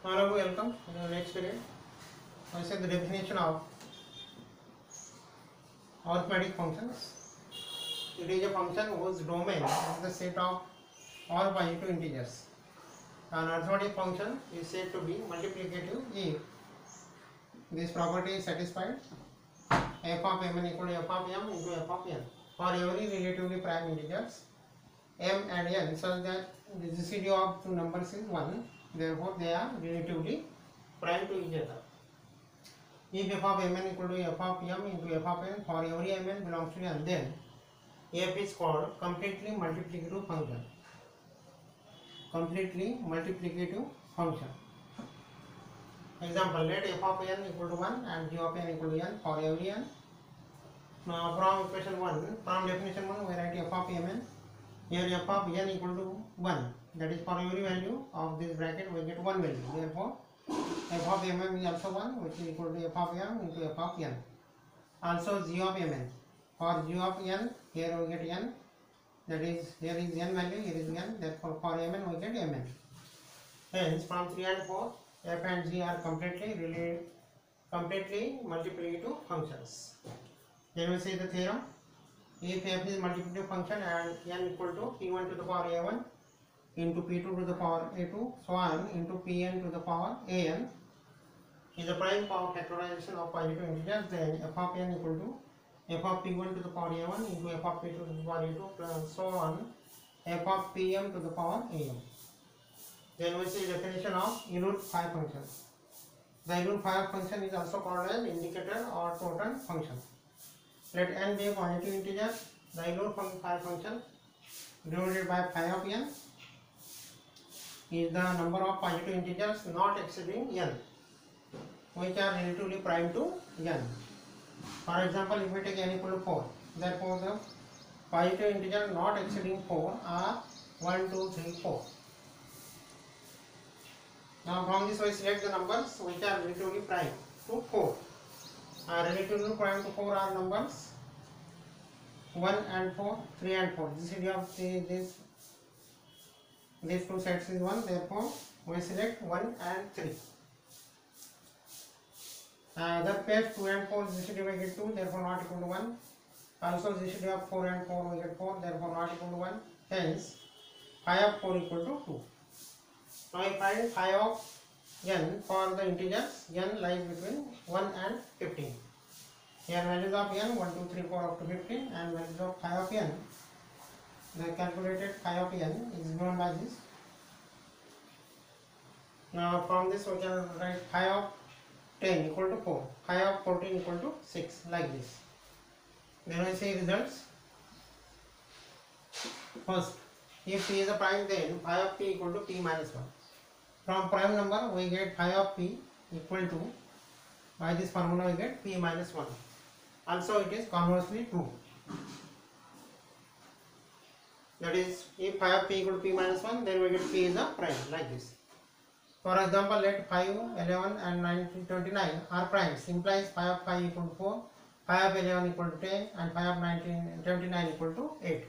Hello, welcome to the next period. I said the definition of arithmetic functions. It is a function whose domain is the set of all positive integers. An arithmetic function is said to be multiplicative if this property is satisfied. F of m n equal to f of m into f of n for every relatively prime integers m and n such that the GCD of two numbers is 1. Therefore, they are relatively prime to each other. If f of mn equal to f of m into f of n for every mn belongs to n, then f is called completely multiplicative function. Completely multiplicative function. Example: let f of n equal to 1 and g of n equal to n for every n. Now from equation 1, from definition 1, we write f of mn. Here f of n equal to 1. That is, for every value of this bracket we get one value. Therefore, f of mm is also 1, which is equal to f of m into f of n. Also g of mn. For g of n, here we get n. That is, here is n value, here is n. Therefore, for mn we get mn. Hence, from 3 and 4, f and g are completely multiplicative functions. Then we see the theorem. If f is multiplicative function and n equal to p1 to the power a1 into p2 to the power a2 so on into pn to the power an is the prime power factorization of positive integers, then f of n equal to f of p1 to the power a1 into f of p2 to the power a2 plus so on f of pm to the power am. Then we see definition of Euler-Phi function. The Euler-Phi function is also called as indicator or total function. Let n be a positive integer. The Euler-Phi function divided by phi of n is the number of positive integers not exceeding n, which are relatively prime to n. For example, if we take n equal to 4, therefore the positive integers not exceeding 4 are 1, 2, 3, 4. Now from this we select the numbers which are relatively prime to 4. Relatively prime to 4 are numbers 1 and 4, 3 and 4. GCD of these two sets is 1, therefore we select 1 and 3. That case 2 and 4 GCD we get 2, therefore not equal to 1. Also GCD of 4 and 4 we get 4, therefore not equal to 1. Hence phi of 4 equal to 2. Now I find phi of n for the integers n lies between 1 and 15. Here values of n 1, 2, 3, 4 up to 15 and values of phi of n. The calculated phi of n is given by this. Now from this we can write phi of 10 equal to 4, phi of 14 equal to 6, like this. Then we see results. First, if p is a prime, then phi of p equal to p minus 1. From prime number we get phi of p equal to, by this formula we get p minus 1. Also it is conversely true. That is, if phi of p equal to p minus 1, then we get p is a prime, like this. For example, let 5, 11 and 19, 29 are primes, implies phi of 5 equal to 4, phi of 11 equal to 10 and phi of 29 equal to 8.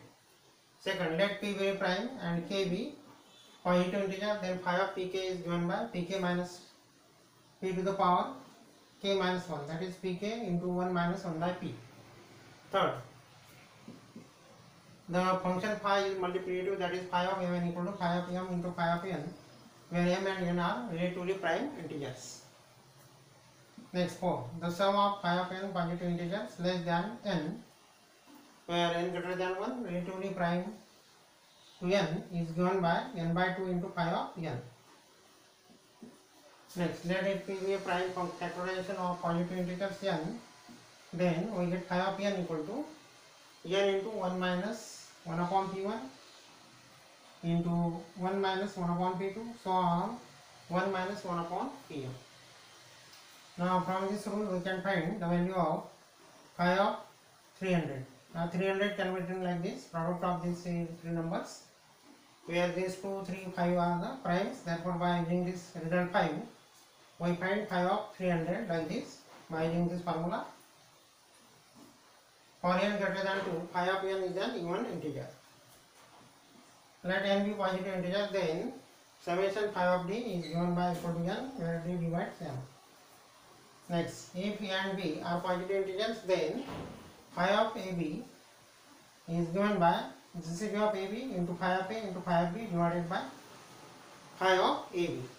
Second, let p be a prime and k be positive integer, then phi of pk is given by pk minus p to the power k minus 1, that is pk into 1 minus 1 by p. Third, the function phi is multiplicative, that is phi of mn equal to phi of m into phi of n, where m and n are relatively prime integers. Next, 4. The sum of phi of n positive integers less than n, where n greater than 1 relatively prime to n is given by n by 2 into phi of n. Next, let it be a prime factorization of positive integers n, then we get phi of n equal to n into 1 minus 1 upon p1 into 1 minus 1 upon p2 so on 1 minus 1 upon pm. Now from this rule we can find the value of phi of 300. Now 300 can be written like this, product of these three numbers, where these 2, 3, 5 are the primes. Therefore by using this result 5 we find phi of 300 like this by using this formula. For n greater than 2, phi of n is an even integer. Let n be positive integer, then summation phi of d is given by equal to n where d divides m. Next, if a and b are positive integers, then phi of ab is given by GCD of ab into phi of a into phi of b divided by phi of ab.